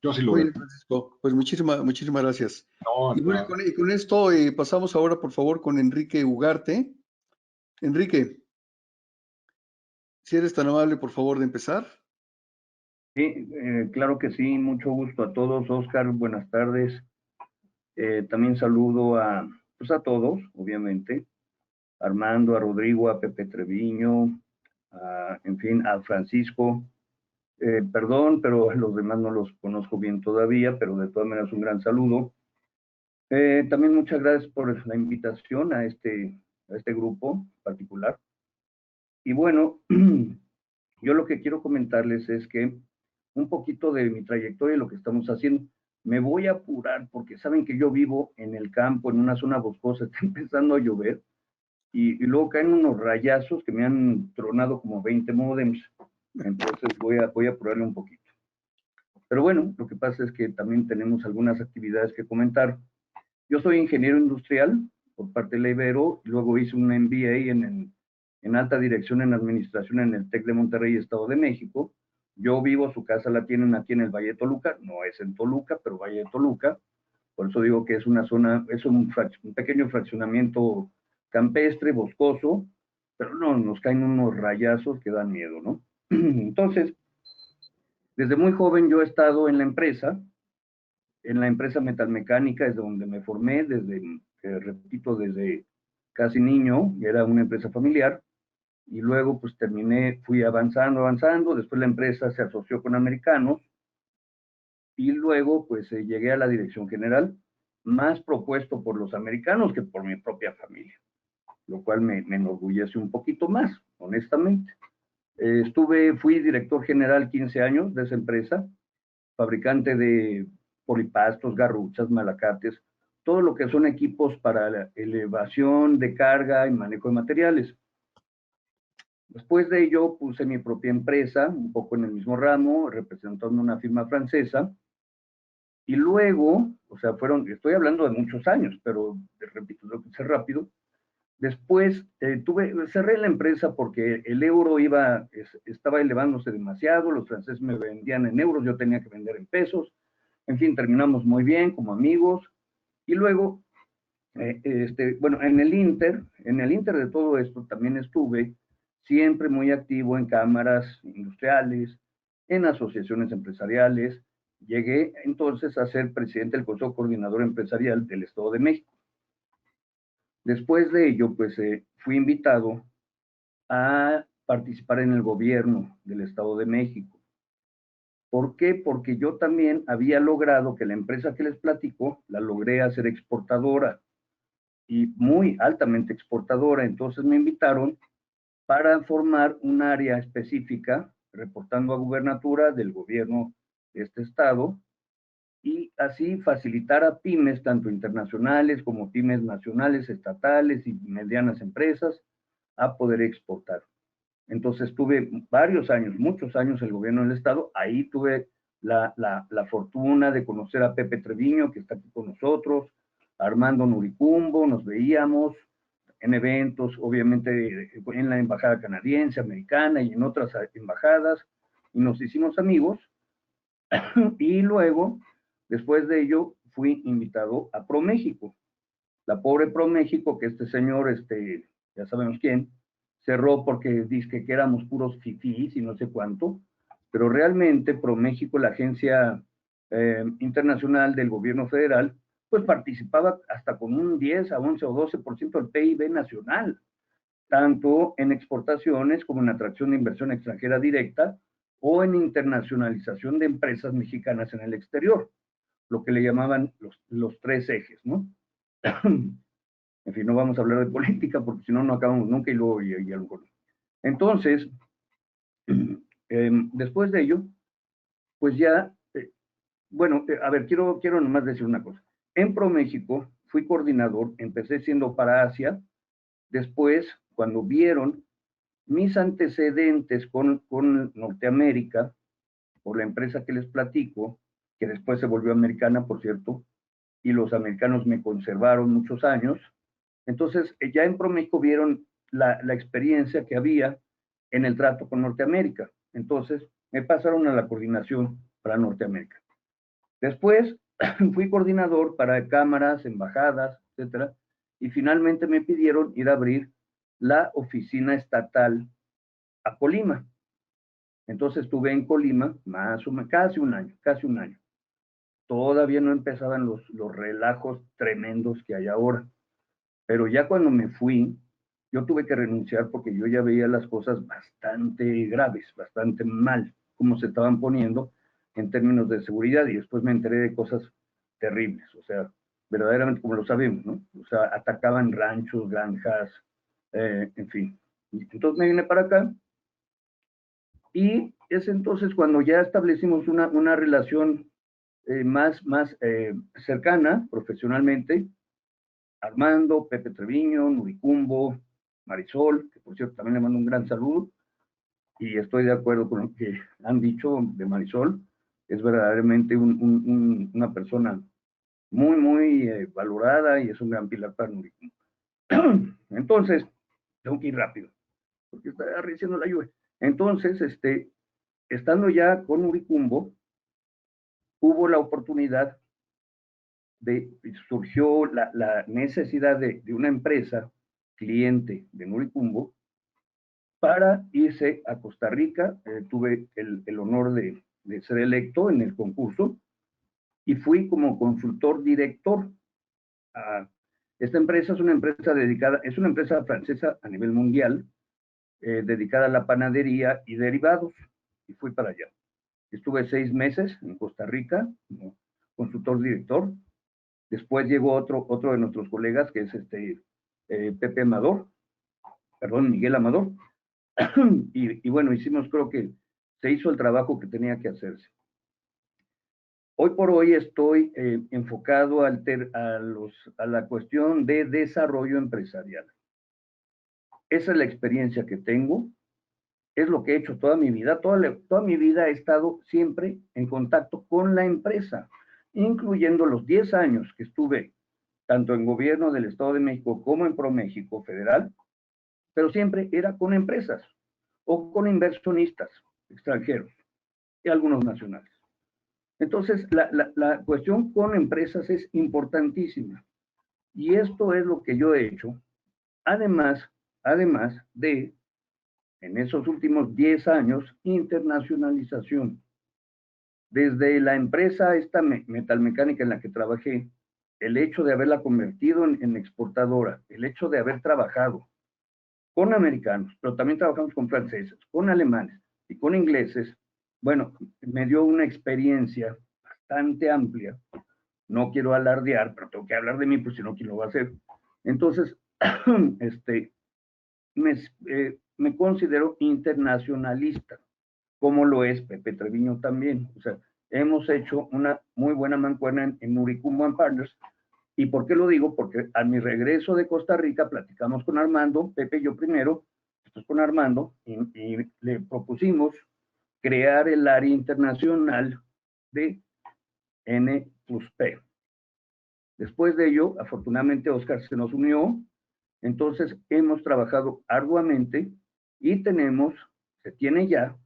Yo así lo Muy veo. bien, Francisco. Pues muchísimas gracias. No, Y bueno, y con esto pasamos ahora, por favor, con Enrique Ugarte. Enrique, si eres tan amable, por favor, de empezar. Sí, claro que sí, mucho gusto a todos. Oscar, buenas tardes. También saludo pues a todos, obviamente. A Armando, a Rodrigo, a Pepe Treviño, en fin, a Francisco. Perdón, pero a los demás no los conozco bien todavía, pero de todas maneras un gran saludo. También muchas gracias por la invitación a este grupo particular. Y bueno, yo lo que quiero comentarles es que un poquito de mi trayectoria y lo que estamos haciendo. Me voy a apurar porque saben que yo vivo en el campo, en una zona boscosa, está empezando a llover y luego caen unos rayazos que me han tronado como 20 módems. Entonces voy a apurarle un poquito. Pero bueno, lo que pasa es que también tenemos algunas actividades que comentar. Yo soy ingeniero industrial por parte de la Ibero, luego hice un MBA en alta dirección en administración en el TEC de Monterrey, Estado de México. Yo vivo, su casa la tienen aquí en el Valle de Toluca, no es en Toluca, pero Valle de Toluca. Por eso digo que es una zona, es un pequeño fraccionamiento campestre, boscoso, pero no, nos caen unos rayazos que dan miedo, ¿no? Entonces, desde muy joven yo he estado en la empresa metalmecánica, es donde me formé, repito, desde casi niño, era una empresa familiar, y luego pues fui avanzando, después la empresa se asoció con americanos, y luego pues llegué a la dirección general, más propuesto por los americanos que por mi propia familia, lo cual me enorgullece un poquito más, honestamente. Fui director general 15 años de esa empresa, fabricante de polipastos, garruchas, malacates, todo lo que son equipos para la elevación de carga y manejo de materiales. Después de ello puse mi propia empresa, un poco en el mismo ramo, representando una firma francesa, y luego, o sea, estoy hablando de muchos años, pero repito, lo que hice rápido. Después cerré la empresa porque el euro estaba elevándose demasiado, los franceses me vendían en euros, yo tenía que vender en pesos, en fin, terminamos muy bien como amigos, y luego, bueno, en el Inter de todo esto también estuve siempre muy activo en cámaras industriales, en asociaciones empresariales. Llegué entonces a ser presidente del Consejo Coordinador Empresarial del Estado de México. Después de ello, pues fui invitado a participar en el gobierno del Estado de México. ¿Por qué? Porque yo también había logrado que la empresa que les platico, la logré hacer exportadora y muy altamente exportadora. Entonces me invitaron para formar un área específica, reportando a gubernatura del gobierno de este estado, y así facilitar a pymes, tanto internacionales como pymes nacionales, estatales y medianas empresas, a poder exportar. Entonces tuve varios años, muchos años el gobierno del estado. Ahí tuve la fortuna de conocer a Pepe Treviño, que está aquí con nosotros, a Armando Nuricumbo, nos veíamos en eventos, obviamente en la embajada canadiense, americana y en otras embajadas, y nos hicimos amigos. Y luego, después de ello, fui invitado a ProMéxico. La pobre ProMéxico, que este señor, ya sabemos quién, cerró porque dice que éramos puros fifís y no sé cuánto, pero realmente ProMéxico, la agencia internacional del gobierno federal, pues participaba hasta con un 10 a 11 o 12% del PIB nacional, tanto en exportaciones como en atracción de inversión extranjera directa o en internacionalización de empresas mexicanas en el exterior, lo que le llamaban los 3 ejes, ¿no? En fin, no vamos a hablar de política porque si no, no acabamos nunca y luego y a lo mejor. Entonces, después de ello, pues ya, bueno, a ver, quiero nomás decir una cosa. En ProMéxico fui coordinador, empecé siendo para Asia, después, cuando vieron mis antecedentes con Norteamérica, por la empresa que les platico, que después se volvió americana, por cierto, y los americanos me conservaron muchos años. Entonces, ya en ProMéxico vieron la experiencia que había en el trato con Norteamérica. Entonces, me pasaron a la coordinación para Norteamérica. Después, fui coordinador para cámaras, embajadas, etcétera, y finalmente me pidieron ir a abrir la oficina estatal a Colima. Entonces, estuve en Colima más o menos, casi un año. Todavía no empezaban los relajos tremendos que hay ahora. Pero ya cuando me fui, yo tuve que renunciar porque yo ya veía las cosas bastante graves, bastante mal, como se estaban poniendo en términos de seguridad, y después me enteré de cosas terribles, o sea, verdaderamente como lo sabemos, ¿no? O sea, atacaban ranchos, granjas, en fin. Entonces me vine para acá, y es entonces cuando ya establecimos una relación más cercana profesionalmente. Armando, Pepe Treviño, Nuricumbo, Marisol, que por cierto también le mando un gran saludo, y estoy de acuerdo con lo que han dicho de Marisol. Es verdaderamente una persona muy, muy valorada y es un gran pilar para Nuricumbo. Entonces, tengo que ir rápido, porque está arreciando la lluvia. Entonces, estando ya con Nuricumbo, hubo la oportunidad surgió la necesidad de una empresa cliente de Nuricumbo para irse a Costa Rica. Tuve el honor de ser electo en el concurso y fui como consultor director. Esta empresa es una empresa dedicada, es una empresa francesa a nivel mundial, dedicada a la panadería y derivados, y fui para allá. Estuve 6 meses en Costa Rica como consultor director. Después llegó otro de nuestros colegas, que es Pepe Amador, perdón, Miguel Amador, y bueno, creo que se hizo el trabajo que tenía que hacerse. Hoy por hoy estoy enfocado a la cuestión de desarrollo empresarial. Esa es la experiencia que tengo, es lo que he hecho toda mi vida. Toda mi vida he estado siempre en contacto con la empresa, incluyendo los 10 años que estuve tanto en gobierno del Estado de México como en ProMéxico Federal, pero siempre era con empresas o con inversionistas extranjeros y algunos nacionales. Entonces, la cuestión con empresas es importantísima, y esto es lo que yo he hecho, además de, en esos últimos 10 años, internacionalización. Desde la empresa esta metalmecánica en la que trabajé, el hecho de haberla convertido en exportadora, el hecho de haber trabajado con americanos, pero también trabajamos con franceses, con alemanes y con ingleses. Bueno, me dio una experiencia bastante amplia. No quiero alardear, pero tengo que hablar de mí, pues si no, ¿quién lo va a hacer? Entonces, me considero internacionalista, como lo es Pepe Treviño también. O sea, hemos hecho una muy buena mancuerna en Nuricumbo & Partners. ¿Y por qué lo digo? Porque a mi regreso de Costa Rica platicamos con Armando, Pepe y yo primero, después con Armando, y le propusimos crear el área internacional de N+P. Después de ello, afortunadamente, Oscar se nos unió. Entonces, hemos trabajado arduamente y se tiene ya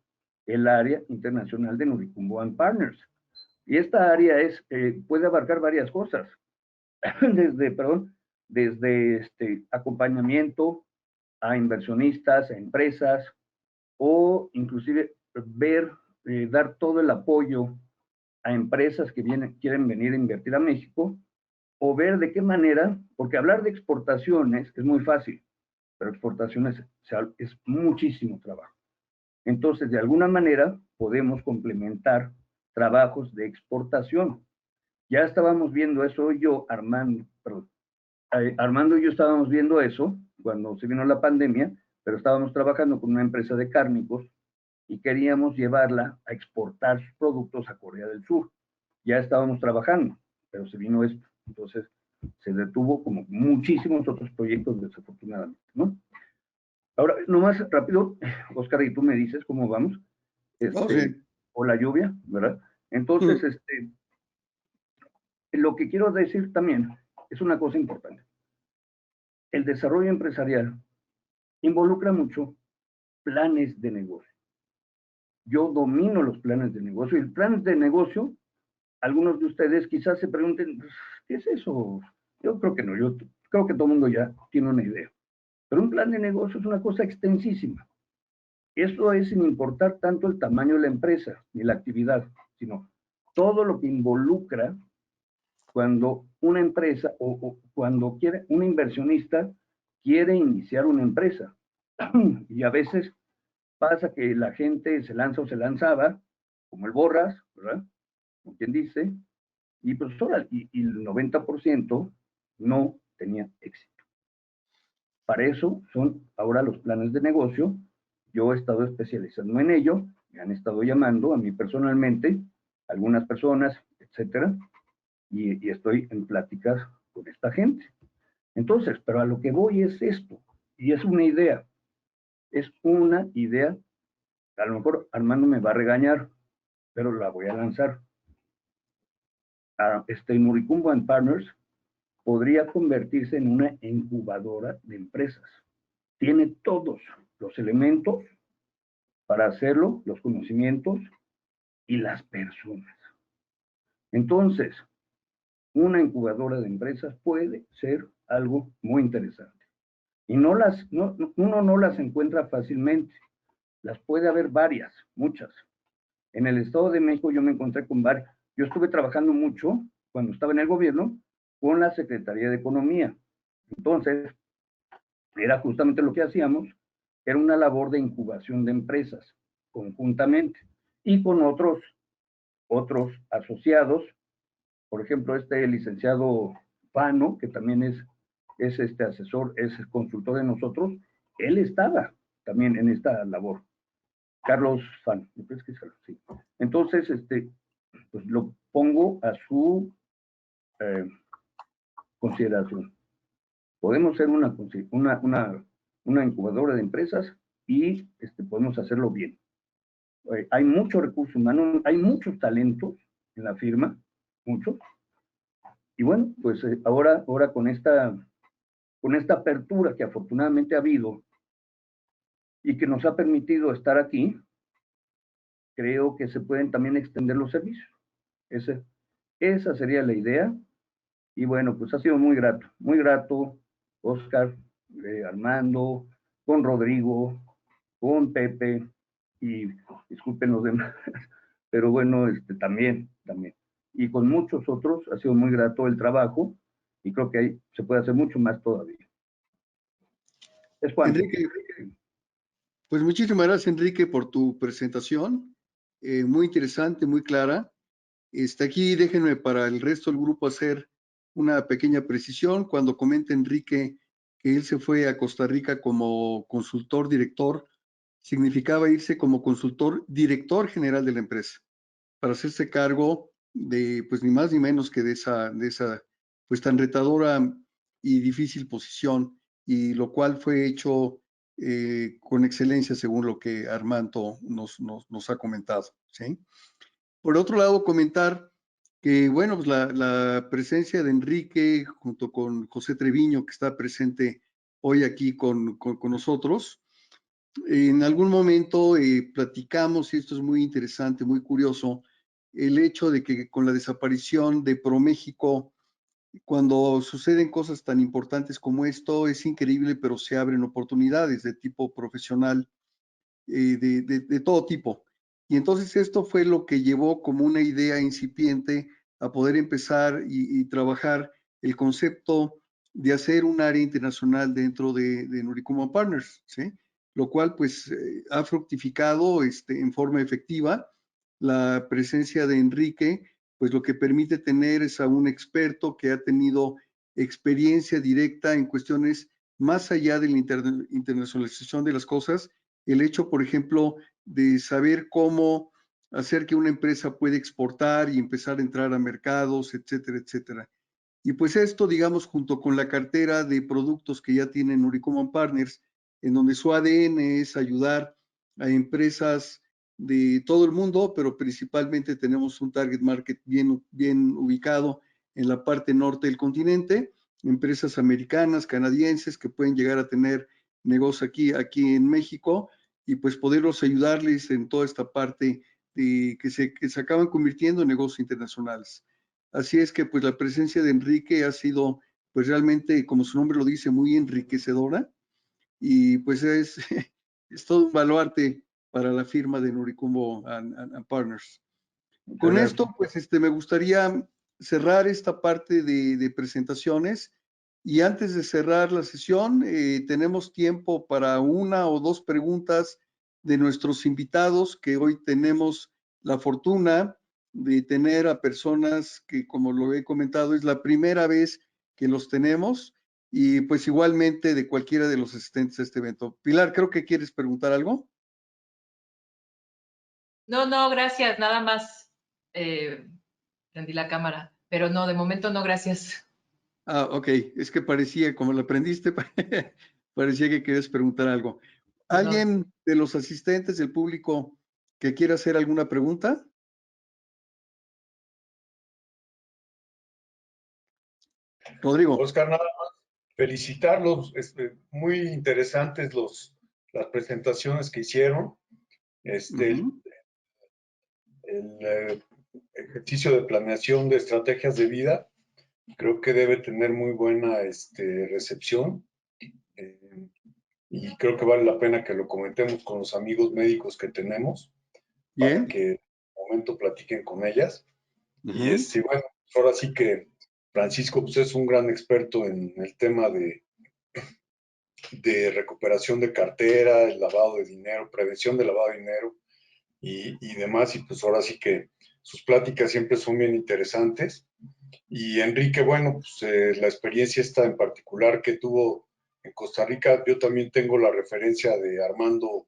el área internacional de Nuricumbo & Partners. Y esta área puede abarcar varias cosas, desde acompañamiento a inversionistas, a empresas, o inclusive dar todo el apoyo a empresas que quieren venir a invertir a México, o ver de qué manera, porque hablar de exportaciones es muy fácil, pero exportaciones es muchísimo trabajo. Entonces, de alguna manera, podemos complementar trabajos de exportación. Ya estábamos viendo eso Armando y yo estábamos viendo eso cuando se vino la pandemia, pero estábamos trabajando con una empresa de cárnicos y queríamos llevarla a exportar sus productos a Corea del Sur. Ya estábamos trabajando, pero se vino esto. Entonces, se detuvo como muchísimos otros proyectos, desafortunadamente, ¿no? Ahora, nomás rápido, Oscar, y tú me dices cómo vamos. Sí. O la lluvia, ¿verdad? Entonces, lo que quiero decir también es una cosa importante. El desarrollo empresarial involucra mucho planes de negocio. Yo domino los planes de negocio. Y el plan de negocio, algunos de ustedes quizás se pregunten, ¿qué es eso? Yo creo que no, yo creo que todo el mundo ya tiene una idea. Pero un plan de negocio es una cosa extensísima. Eso es sin importar tanto el tamaño de la empresa ni la actividad, sino todo lo que involucra cuando una empresa o cuando un inversionista quiere iniciar una empresa. Y a veces pasa que la gente se lanza o se lanzaba, como el Borras, ¿verdad? Como quien dice, y pues y el 90% no tenía éxito. Para eso son ahora los planes de negocio. Yo he estado especializando en ello, me han estado llamando a mí personalmente, algunas personas, etcétera, y estoy en pláticas con esta gente. Entonces, pero a lo que voy es esto, y es una idea, a lo mejor Armando me va a regañar, pero la voy a lanzar. Nuricumbo & Partners podría convertirse en una incubadora de empresas. Tiene todos los elementos para hacerlo, los conocimientos y las personas. Entonces, una incubadora de empresas puede ser algo muy interesante. Y uno no las encuentra fácilmente. Las puede haber varias, muchas. En el Estado de México yo me encontré con varias. Yo estuve trabajando mucho, cuando estaba en el gobierno, con la Secretaría de Economía. Entonces, era justamente lo que hacíamos, era una labor de incubación de empresas, conjuntamente, y con otros asociados. Por ejemplo, licenciado Pano, que también es asesor, es consultor de nosotros, él estaba también en esta labor. Carlos Fan, me parece que es Carlos, sí. Entonces, pues lo pongo a su consideración. Podemos ser una incubadora de empresas y podemos hacerlo bien. Hay mucho recurso humano, hay muchos talentos en la firma, muchos. Y bueno, pues ahora con esta apertura que afortunadamente ha habido y que nos ha permitido estar aquí, creo que se pueden también extender los servicios. Esa sería la idea. Y bueno, pues ha sido muy grato, Oscar, Armando, con Rodrigo, con Pepe, y disculpen los demás, pero bueno, también. Y con muchos otros ha sido muy grato el trabajo, y creo que ahí se puede hacer mucho más todavía. Es cuando. Enrique, pues muchísimas gracias, Enrique, por tu presentación. Muy interesante, muy clara. Aquí déjenme para el resto del grupo hacer una pequeña precisión. Cuando comenta Enrique que él se fue a Costa Rica como consultor director, significaba irse como consultor director general de la empresa, para hacerse cargo de, pues ni más ni menos que de esa pues tan retadora y difícil posición, y lo cual fue hecho con excelencia según lo que Armando nos ha comentado, ¿sí? Por otro lado, comentar que, bueno, pues la presencia de Enrique junto con José Treviño, que está presente hoy aquí con nosotros, en algún momento platicamos, y esto es muy interesante, muy curioso, el hecho de que con la desaparición de ProMéxico, cuando suceden cosas tan importantes como esto, es increíble, pero se abren oportunidades de tipo profesional, de todo tipo. Y entonces esto fue lo que llevó como una idea incipiente a poder empezar y trabajar el concepto de hacer un área internacional dentro de Nuricuma Partners, ¿sí? Lo cual pues ha fructificado en forma efectiva. La presencia de Enrique, pues lo que permite tener es a un experto que ha tenido experiencia directa en cuestiones más allá de la internacionalización de las cosas. El hecho, por ejemplo, de saber cómo hacer que una empresa pueda exportar y empezar a entrar a mercados, etcétera, etcétera. Y pues esto, digamos, junto con la cartera de productos que ya tienen Nuricuma Partners, en donde su ADN es ayudar a empresas de todo el mundo, pero principalmente tenemos un target market bien ubicado en la parte norte del continente, empresas americanas, canadienses que pueden llegar a tener negocio aquí en México, y pues poderlos ayudarles en toda esta parte de que se acaban convirtiendo en negocios internacionales. Así es que pues la presencia de Enrique ha sido pues realmente, como su nombre lo dice, muy enriquecedora, y pues es, es todo un baluarte para la firma de Nuricumbo and Partners. Con esto pues me gustaría cerrar esta parte de presentaciones, y antes de cerrar la sesión tenemos tiempo para una o dos preguntas de nuestros invitados, que hoy tenemos la fortuna de tener a personas que, como lo he comentado, es la primera vez que los tenemos, y pues igualmente de cualquiera de los asistentes a este evento. Pilar, creo que quieres preguntar algo. No, gracias, nada más prendí la cámara, pero no, de momento no, gracias. Ah, ok, es que parecía, como lo aprendiste, parecía que querías preguntar algo. ¿Alguien de los asistentes, del público, que quiera hacer alguna pregunta? Rodrigo. Oscar, nada más felicitarlos, muy interesantes las presentaciones que hicieron. El ejercicio de planeación de estrategias de vida creo que debe tener muy buena recepción, y creo que vale la pena que lo comentemos con los amigos médicos que tenemos. Bien. Para que en un momento platiquen con ellas. Y bueno, ahora sí que Francisco pues, es un gran experto en el tema de recuperación de cartera, el lavado de dinero, prevención del lavado de dinero y demás. Y pues ahora sí que sus pláticas siempre son bien interesantes. Y Enrique, bueno, pues la experiencia esta en particular que tuvo en Costa Rica, yo también tengo la referencia de Armando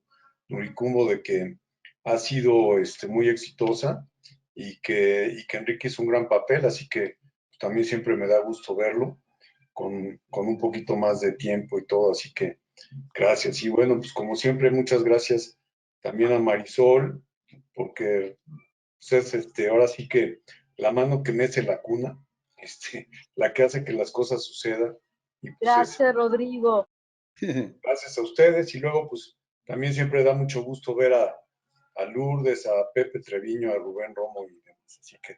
Nuricumbo de que ha sido muy exitosa, y que Enrique hizo un gran papel, así que pues, también siempre me da gusto verlo con un poquito más de tiempo y todo, así que gracias. Y bueno, pues como siempre, muchas gracias también a Marisol, porque pues, es ahora sí que la mano que mece la cuna, la que hace que las cosas sucedan. Y pues Gracias, Rodrigo. gracias a ustedes, y luego pues también siempre da mucho gusto ver a Lourdes, a Pepe Treviño, a Rubén Romo y demás. Así que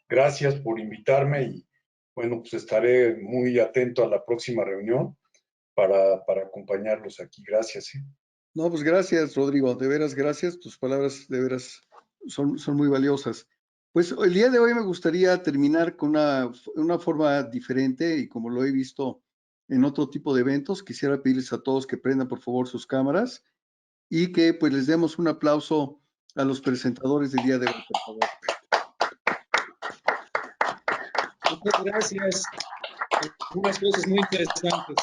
gracias por invitarme, y bueno, pues estaré muy atento a la próxima reunión para acompañarlos aquí. Gracias. No, pues gracias, Rodrigo, de veras gracias, tus palabras de veras son muy valiosas. Pues el día de hoy me gustaría terminar con una forma diferente, y como lo he visto en otro tipo de eventos. Quisiera pedirles a todos que prendan por favor sus cámaras y que pues les demos un aplauso a los presentadores del día de hoy, por favor. Muchas gracias. Algunas cosas muy interesantes.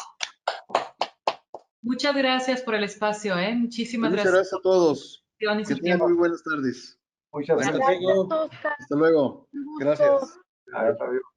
Muchas gracias por el espacio, ¿eh? Muchísimas Muchas gracias. gracias a todos. Y Que su tengan tiempo. muy buenas tardes. Muchas Hasta gracias. luego. Gracias, Oscar. Hasta luego. Un gusto. Gracias. Adiós.